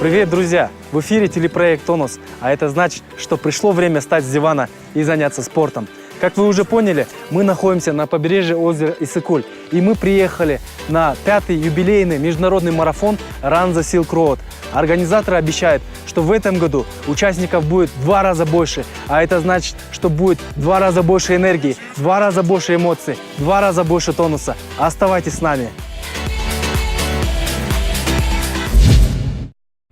Привет, друзья! В эфире телепроект «Тонус», а это значит, что пришло время встать с дивана и заняться спортом. Как вы уже поняли, мы находимся на побережье озера Иссык-Куль, и мы приехали на 5-й юбилейный международный марафон Run the Silk Road. Организаторы обещают, что в этом году участников будет в 2 раза больше, а это значит, что будет в 2 раза больше энергии, в 2 раза больше эмоций, в 2 раза больше тонуса. Оставайтесь с нами!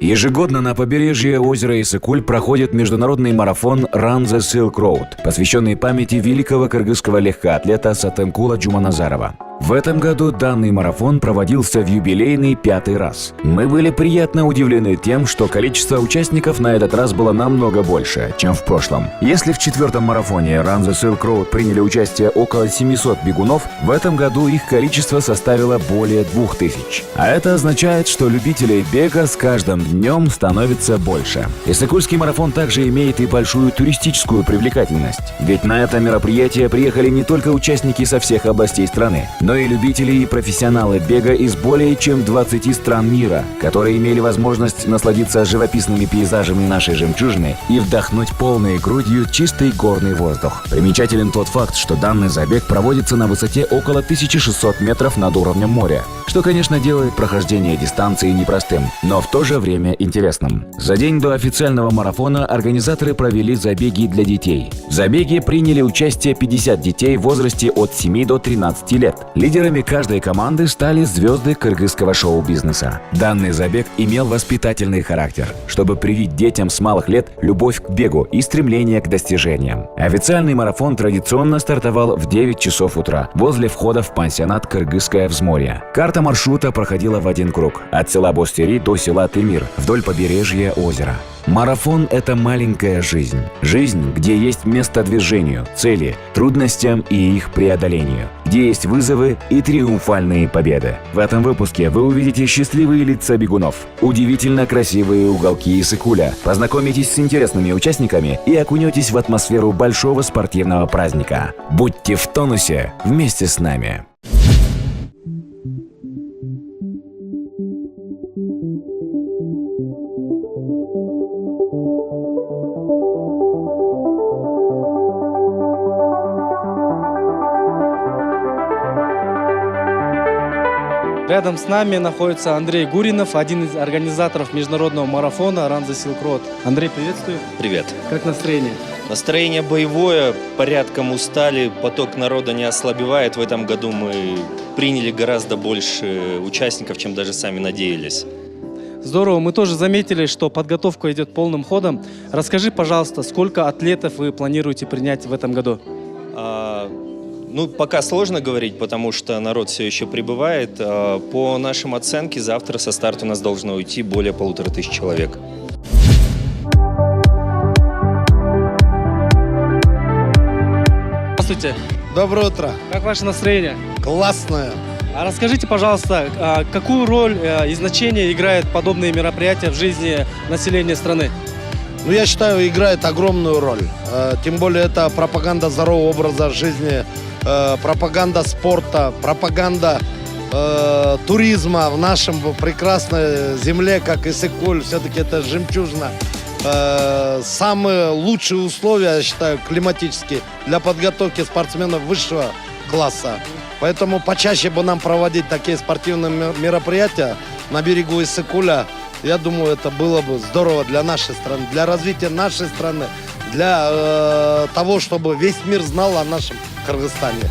Ежегодно на побережье озера Иссык-Куль проходит международный марафон Run the Silk Road, посвященный памяти великого кыргызского легкоатлета Сатенкула Джуманазарова. В этом году данный марафон проводился в юбилейный 5-й раз. Мы были приятно удивлены тем, что количество участников на этот раз было намного больше, чем в прошлом. Если в 4-м марафоне Run the Silk Road приняли участие около 700 бегунов, в этом году их количество составило более 2000. А это означает, что любителей бега с каждым днем становится больше. Иссык-Кульский марафон также имеет и большую туристическую привлекательность. Ведь на это мероприятие приехали не только участники со всех областей страны, но и любители и профессионалы бега из более чем 20 стран мира, которые имели возможность насладиться живописными пейзажами нашей жемчужины и вдохнуть полной грудью чистый горный воздух. Примечателен тот факт, что данный забег проводится на высоте около 1600 метров над уровнем моря, что, конечно, делает прохождение дистанции непростым, но в то же время интересным. За день до официального марафона организаторы провели забеги для детей. В забеге приняли участие 50 детей в возрасте от 7 до 13 лет. Лидерами каждой команды стали звезды кыргызского шоу-бизнеса. Данный забег имел воспитательный характер, чтобы привить детям с малых лет любовь к бегу и стремление к достижениям. Официальный марафон традиционно стартовал в 9 часов утра возле входа в пансионат «Кыргызское взморье». Карта маршрута проходила в один круг – от села Бостери до села Темир, вдоль побережья озера. Марафон – это маленькая жизнь. Жизнь, где есть место движению, цели, трудностям и их преодолению. Где есть вызовы и триумфальные победы. В этом выпуске вы увидите счастливые лица бегунов, удивительно красивые уголки Иссык-Куля, познакомитесь с интересными участниками и окунетесь в атмосферу большого спортивного праздника. Будьте в тонусе вместе с нами! Рядом с нами находится Андрей Гуринов, один из организаторов международного марафона Run the Silk Road. Андрей, приветствую. Привет. Как настроение? Настроение боевое, порядком устали, поток народа не ослабевает. В этом году мы приняли гораздо больше участников, чем даже сами надеялись. Здорово, мы тоже заметили, что подготовка идет полным ходом. Расскажи, пожалуйста, сколько атлетов вы планируете принять в этом году? Пока сложно говорить, потому что народ все еще прибывает. По нашим оценке, завтра со старта у нас должно уйти более 1500 человек. Здравствуйте. Доброе утро. Как ваше настроение? Классное. А расскажите, пожалуйста, какую роль и значение играют подобные мероприятия в жизни населения страны? Я считаю, играет огромную роль. Тем более это пропаганда здорового образа жизни, пропаганда спорта, пропаганда туризма в нашем прекрасной земле, как Иссык-Куль. Все-таки это жемчужина. Самые лучшие условия, я считаю, климатические для подготовки спортсменов высшего класса. Поэтому почаще бы нам проводить такие спортивные мероприятия на берегу Иссык-Куля. Я думаю, это было бы здорово для нашей страны, для развития нашей страны, для того, чтобы весь мир знал о нашем Кыргызстане.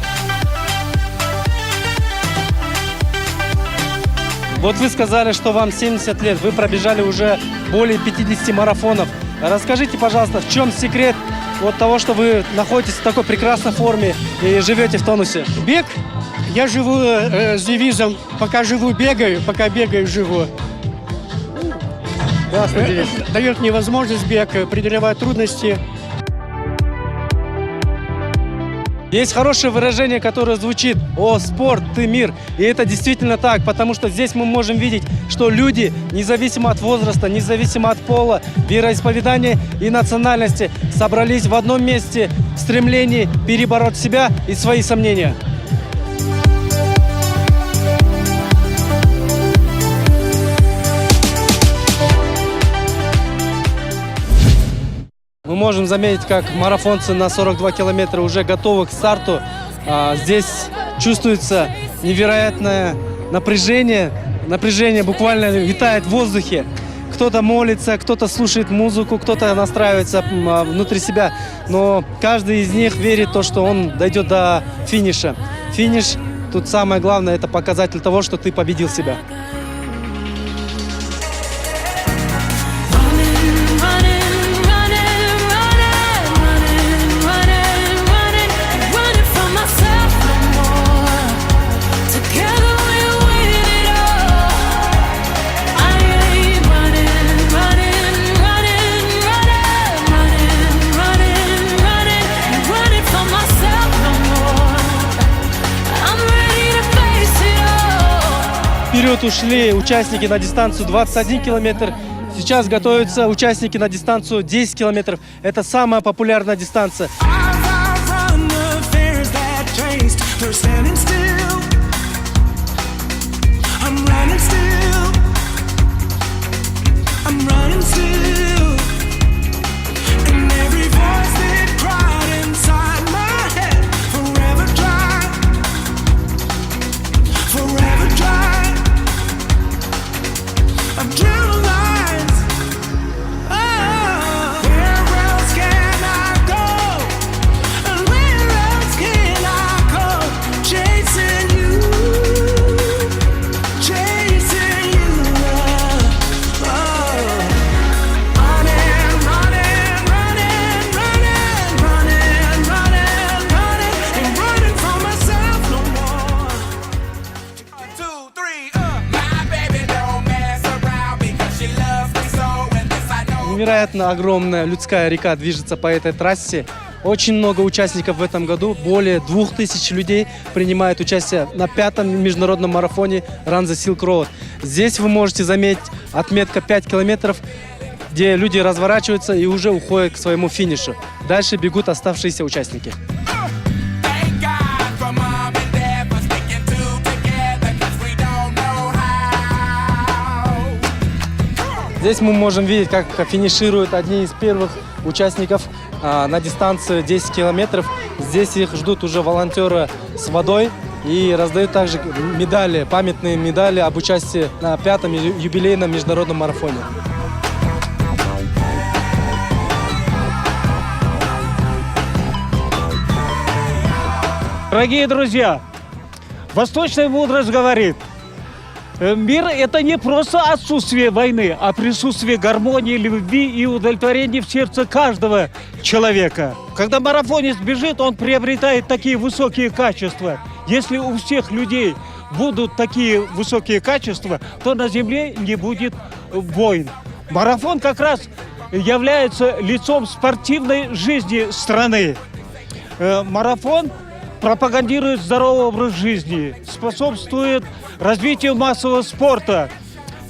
Вот вы сказали, что вам 70 лет, вы пробежали уже более 50 марафонов. Расскажите, пожалуйста, в чем секрет того, что вы находитесь в такой прекрасной форме и живете в тонусе? Бег. Я живу с девизом «Пока живу, бегаю, пока бегаю, живу». Классный девиз. Дает мне возможность бег, преодолевать трудности. Есть хорошее выражение, которое звучит: «О, спорт, ты мир». И это действительно так, потому что здесь мы можем видеть, что люди, независимо от возраста, независимо от пола, вероисповедания и национальности, собрались в одном месте в стремлении перебороть себя и свои сомнения. можем заметить, как марафонцы на 42 километра уже готовы к старту. Здесь чувствуется невероятное напряжение. Напряжение буквально витает в воздухе. Кто-то молится, кто-то слушает музыку, кто-то настраивается внутри себя. Но каждый из них верит в то, что он дойдет до финиша. Финиш, тут самое главное, это показатель того, что ты победил себя. Вперед ушли участники на дистанцию 21 километр. Сейчас готовятся участники на дистанцию 10 километров. Это самая популярная дистанция. Невероятно огромная людская река движется по этой трассе. Очень много участников в этом году. Более 2000 людей принимают участие на 5-м международном марафоне Run the Silk Road. Здесь вы можете заметить отметка 5 километров, где люди разворачиваются и уже уходят к своему финишу. Дальше бегут оставшиеся участники. Здесь мы можем видеть, как финишируют одни из первых участников на дистанцию 10 километров. Здесь их ждут уже волонтеры с водой и раздают также медали, памятные медали об участии на 5-м юбилейном международном марафоне. Дорогие друзья, восточная мудрость говорит: мир – это не просто отсутствие войны, а присутствие гармонии, любви и удовлетворения в сердце каждого человека. Когда марафонец бежит, он приобретает такие высокие качества. Если у всех людей будут такие высокие качества, то на земле не будет войн. Марафон как раз является лицом спортивной жизни страны. Марафон пропагандирует здоровый образ жизни, способствует развитию массового спорта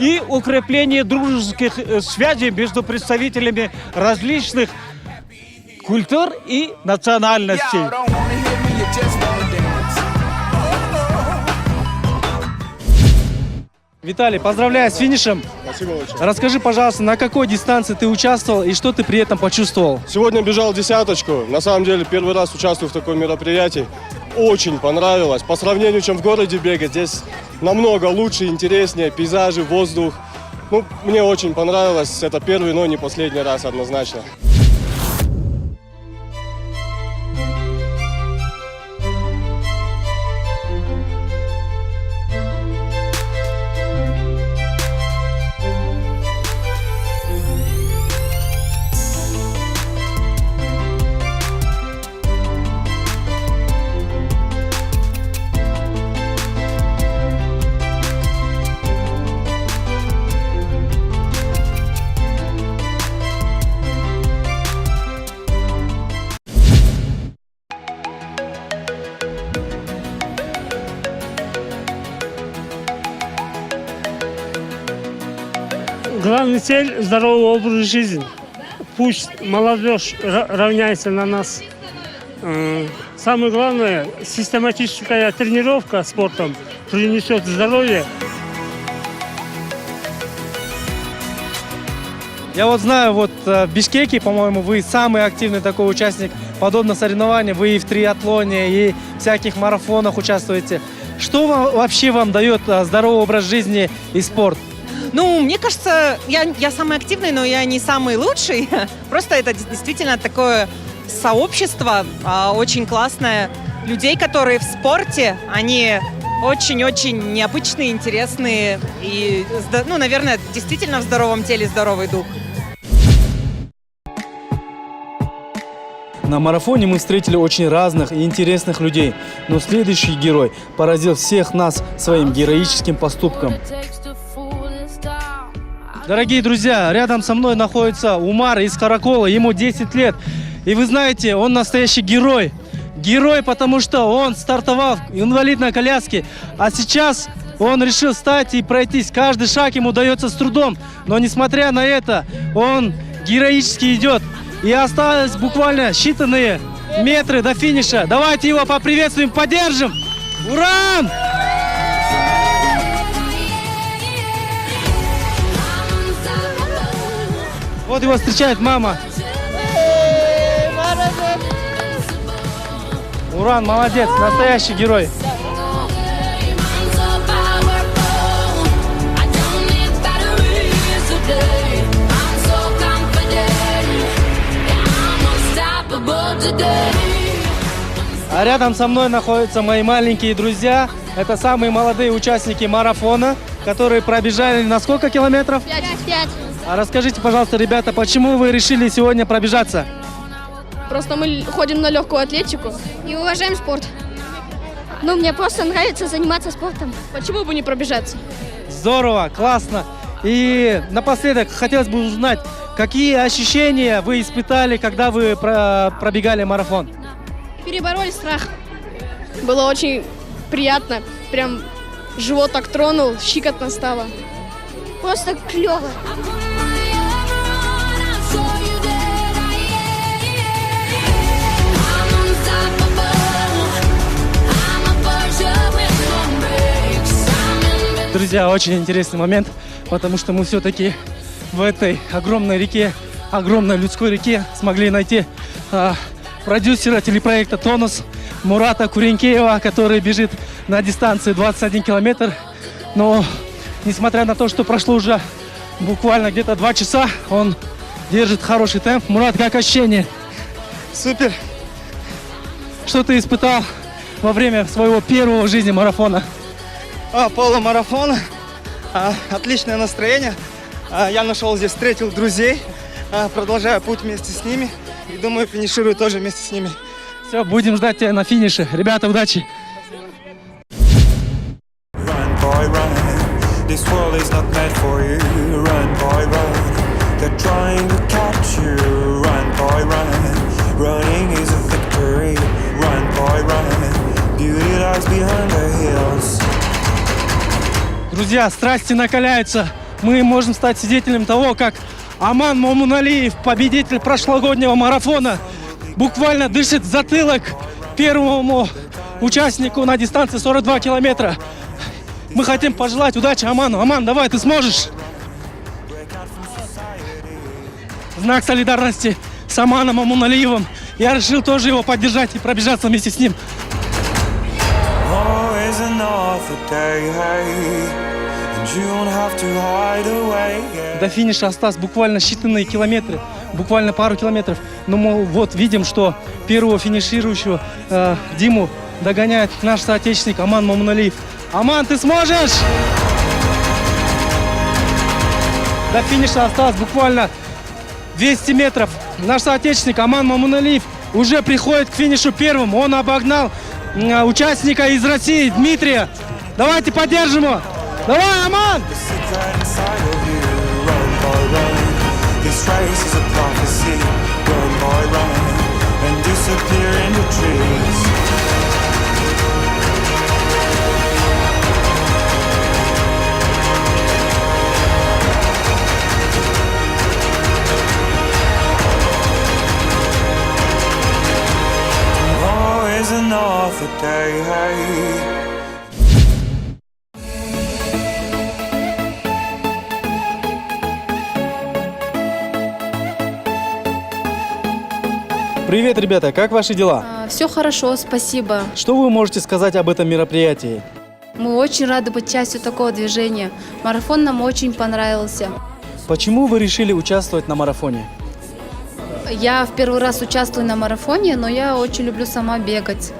и укреплению дружеских связей между представителями различных культур и национальностей. Виталий, поздравляю с финишем. Спасибо большое. Расскажи, пожалуйста, на какой дистанции ты участвовал и что ты при этом почувствовал? Сегодня бежал десяточку. На самом деле, первый раз участвую в таком мероприятии. Очень понравилось. По сравнению, чем в городе бегать, здесь намного лучше, интереснее, пейзажи, воздух. Ну, мне очень понравилось. Это первый, но не последний раз однозначно. Главная цель – здоровый образ жизни. Пусть молодежь равняется на нас. Самое главное – систематическая тренировка спортом принесет здоровье. Я вот знаю, вот в Бишкеке, по-моему, вы самый активный такой участник подобных соревнований. Вы и в триатлоне, и в всяких марафонах участвуете. Что вообще вам дает здоровый образ жизни и спорт? Ну, мне кажется, я самый активный, но я не самый лучший. Просто это действительно такое сообщество очень классное. Людей, которые в спорте, они очень-очень необычные, интересные. И, ну, наверное, действительно в здоровом теле здоровый дух. На марафоне мы встретили очень разных и интересных людей. Но следующий герой поразил всех нас своим героическим поступком. Дорогие друзья, рядом со мной находится Умар из Каракола, ему 10 лет. И вы знаете, он настоящий герой. Герой, потому что он стартовал в инвалидной коляске, а сейчас он решил встать и пройтись. Каждый шаг ему дается с трудом, но несмотря на это, он героически идет. И осталось буквально считанные метры до финиша. Давайте его поприветствуем, поддержим! Ура! Вот его встречает мама. Уран, молодец, настоящий герой. А рядом со мной находятся мои маленькие друзья. Это самые молодые участники марафона, которые пробежали на сколько километров? 5. А расскажите, пожалуйста, ребята, почему вы решили сегодня пробежаться? Просто мы ходим на легкую атлетику и уважаем спорт. Ну, мне просто нравится заниматься спортом. Почему бы не пробежаться? Здорово, классно. И напоследок хотелось бы узнать, какие ощущения вы испытали, когда вы пробегали марафон? Перебороли страх. Было очень приятно. Прям живот так тронул, щекотно стало. Просто клево. Друзья, очень интересный момент, потому что мы все-таки в этой огромной реке, огромной людской реке смогли найти продюсера телепроекта «Тонус» Мурата Куренкеева, который бежит на дистанции 21 километр. Но несмотря на то, что прошло уже буквально где-то 2 часа, он держит хороший темп. Мурат, как ощущение? Супер. Что ты испытал во время своего первого в жизни марафона? Полумарафон. Отличное настроение. Я нашел здесь, встретил друзей. Продолжаю путь вместе с ними. И думаю, финиширую тоже вместе с ними. Все, будем ждать тебя на финише. Ребята, удачи! Друзья, страсти накаляются. Мы можем стать свидетелем того, как Аман Момуналиев, победитель прошлогоднего марафона, буквально дышит в затылок первому участнику на дистанции 42 километра. Мы хотим пожелать удачи Аману. Аман, давай, ты сможешь! В знак солидарности с Аманом Момуналиевым я решил тоже его поддержать и пробежаться вместе с ним. До финиша осталось буквально считанные километры, буквально пару километров. Но мы вот видим, что первого финиширующего Диму догоняет наш соотечественник Аман Момуналиев. Аман, ты сможешь? До финиша осталось буквально 200 метров. Наш соотечественник Аман Момуналиев уже приходит к финишу первым. Он обогнал участника из России, Дмитрия. Давайте поддержим его. Давай, Аман! Привет, ребята, как ваши дела? Все хорошо, спасибо. Что вы можете сказать об этом мероприятии? Мы очень рады быть частью такого движения. Марафон нам очень понравился. Почему вы решили участвовать на марафоне? Я в первый раз участвую на марафоне, но я очень люблю сама бегать.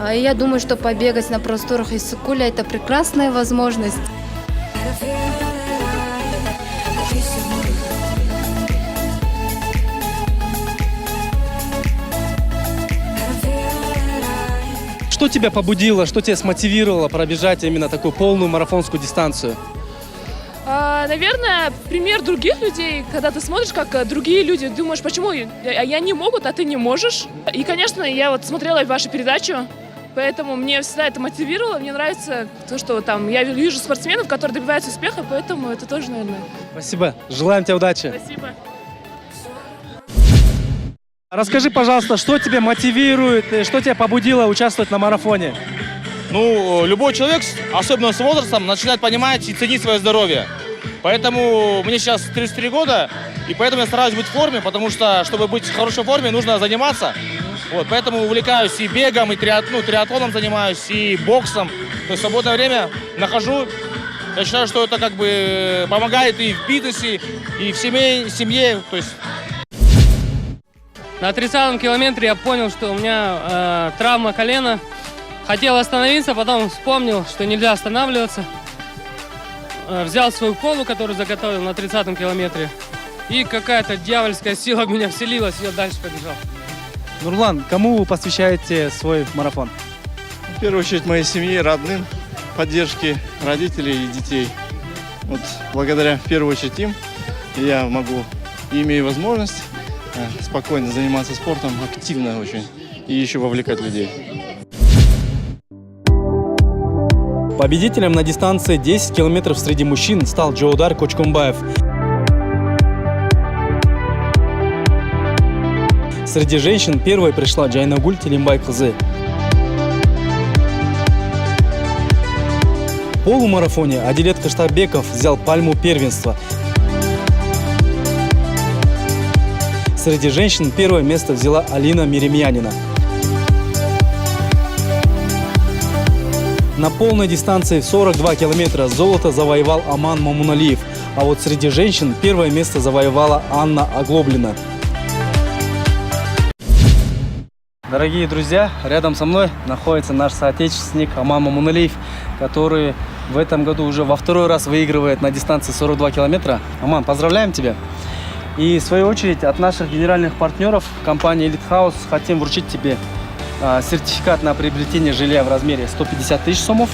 И я думаю, что побегать на просторах Иссык-Куля – это прекрасная возможность. Что тебя побудило, что тебя смотивировало пробежать именно такую полную марафонскую дистанцию? Наверное, пример других людей, когда ты смотришь, как другие люди, думаешь, почему они могут, а ты не можешь. И, конечно, я вот смотрела вашу передачу, поэтому мне всегда это мотивировало. Мне нравится то, что там я вижу спортсменов, которые добиваются успеха, поэтому это тоже, наверное. Спасибо. Желаем тебе удачи. Спасибо. Расскажи, пожалуйста, что тебя мотивирует, и что тебя побудило участвовать на марафоне? Ну, любой человек, особенно с возрастом, начинает понимать и ценить свое здоровье. Поэтому мне сейчас 33 года, и поэтому я стараюсь быть в форме, потому что, чтобы быть в хорошей форме, нужно заниматься. Вот, поэтому увлекаюсь и бегом, и триатлоном занимаюсь, и боксом. То есть в свободное время нахожу. Я считаю, что это как бы помогает и в бизнесе, и в семье. То есть... На 30-м километре я понял, что у меня травма колена. Хотел остановиться, потом вспомнил, что нельзя останавливаться. Взял свою колу, которую заготовил на 30-м километре. И какая-то дьявольская сила в меня вселилась, и я дальше побежал. Нурлан, кому вы посвящаете свой марафон? В первую очередь моей семье, родным, поддержке родителей и детей. Вот благодаря в первую очередь им я могу и имею возможность спокойно заниматься спортом, активно очень, и еще вовлекать людей. Победителем на дистанции 10 километров среди мужчин стал Джоудар Кочкумбаев. Среди женщин первой пришла Джайнагуль Телимбай-кызы. В полумарафоне Адилет Кыштарбеков взял пальму первенства. Среди женщин первое место взяла Алина Миремьянина. На полной дистанции в 42 километра золото завоевал Аман Мамуналиев, а вот среди женщин первое место завоевала Анна Оглоблина. Дорогие друзья, рядом со мной находится наш соотечественник Аман Мамуналиев, который в этом году уже во второй раз выигрывает на дистанции 42 километра. Аман, поздравляем тебя! И в свою очередь от наших генеральных партнеров компании Elite House хотим вручить тебе сертификат на приобретение жилья в размере 150 тысяч сомов.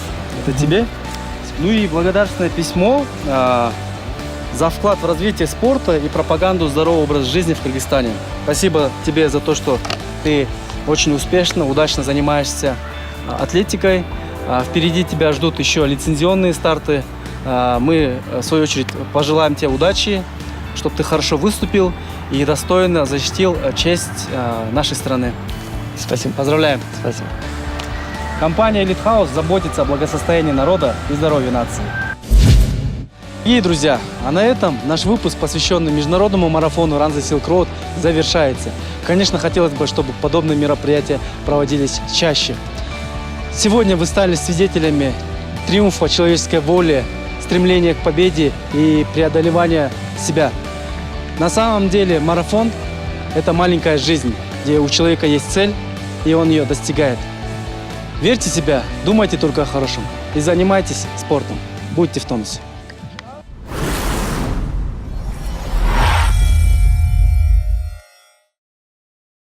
Это тебе. Ну и благодарственное письмо за вклад в развитие спорта и пропаганду здорового образа жизни в Кыргызстане. Спасибо тебе за то, что ты очень успешно, удачно занимаешься атлетикой. Впереди тебя ждут еще лицензионные старты. Мы, в свою очередь, пожелаем тебе удачи, чтобы ты хорошо выступил и достойно защитил честь нашей страны. Спасибо. Поздравляем. Спасибо. Компания Elite House заботится о благосостоянии народа и здоровье нации. И, друзья, а на этом наш выпуск, посвященный международному марафону Run the Silk Road, завершается. Конечно, хотелось бы, чтобы подобные мероприятия проводились чаще. Сегодня вы стали свидетелями триумфа человеческой воли, стремления к победе и преодолевания себя. На самом деле марафон – это маленькая жизнь, где у человека есть цель, и он ее достигает. Верьте в себя, думайте только о хорошем и занимайтесь спортом. Будьте в тонусе.